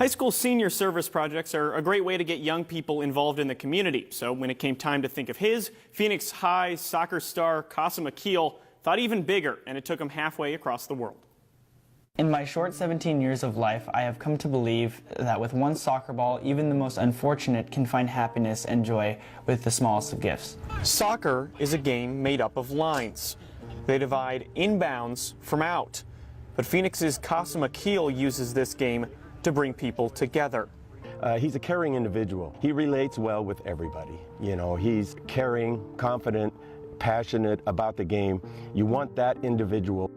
High school senior service projects are a great way to get young people involved in the community. So when it came time to think of his, Phoenix High soccer star Qasim Akil thought even bigger, and it took him halfway across the world. In my short 17 years of life, I have come to believe that with one soccer ball, even the most unfortunate can find happiness and joy with the smallest of gifts. Soccer is a game made up of lines. They divide inbounds from out. But Phoenix's Qasim Akil uses this game to bring people together. He's a caring individual. He relates well with everybody. You know, he's caring, confident, passionate about the game. You want that individual.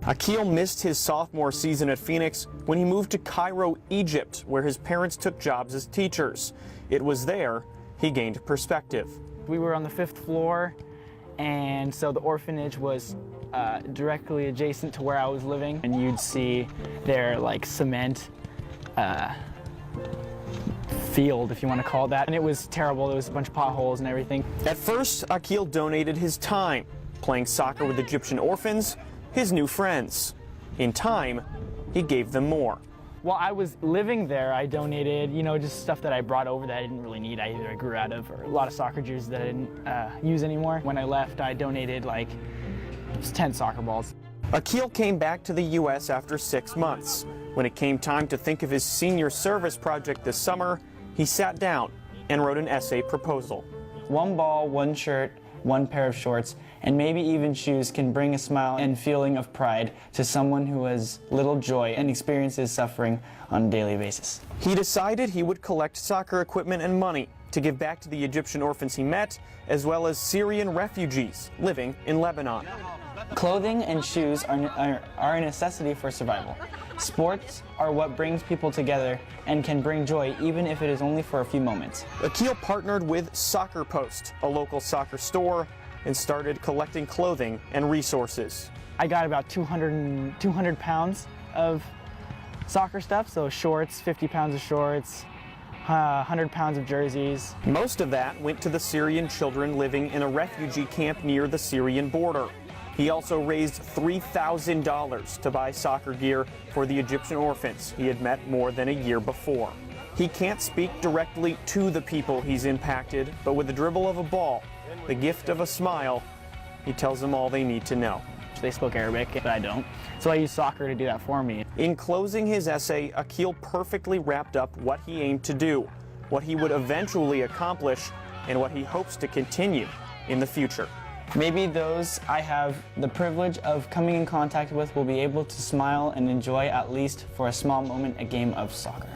Akil missed his sophomore season at Phoenix when he moved to Cairo, Egypt, where his parents took jobs as teachers. It was there he gained perspective. We were on the 5th floor, and so the orphanage was directly adjacent to where I was living, and you'd see their cement field, if you want to call it that, and it was terrible. There was a bunch of potholes and everything. At first, Akil donated his time, playing soccer with Egyptian orphans, his new friends. In time, he gave them more. While I was living there, I donated, just stuff that I brought over that I didn't really need, either I grew out of, or a lot of soccer jerseys that I didn't use anymore. When I left, I donated 10 soccer balls. Akil came back to the U.S. after 6 months. When it came time to think of his senior service project this summer, he sat down and wrote an essay proposal. One ball, one shirt, one pair of shorts, and maybe even shoes can bring a smile and feeling of pride to someone who has little joy and experiences suffering on a daily basis. He decided he would collect soccer equipment and money to give back to the Egyptian orphans he met, as well as Syrian refugees living in Lebanon. Clothing and shoes are a necessity for survival. Sports are what brings people together and can bring joy even if it is only for a few moments. Akil partnered with Soccer Post, a local soccer store, and started collecting clothing and resources. I got about 200 pounds of soccer stuff, so shorts, 50 pounds of shorts, 100 pounds of jerseys. Most of that went to the Syrian children living in a refugee camp near the Syrian border. He also raised $3,000 to buy soccer gear for the Egyptian orphans he had met more than a year before. He can't speak directly to the people he's impacted, but with the dribble of a ball, the gift of a smile, he tells them all they need to know. They spoke Arabic, but I don't, so I used soccer to do that for me. In closing his essay, Akil perfectly wrapped up what he aimed to do, what he would eventually accomplish, and what he hopes to continue in the future. Maybe those I have the privilege of coming in contact with will be able to smile and enjoy, at least for a small moment, a game of soccer.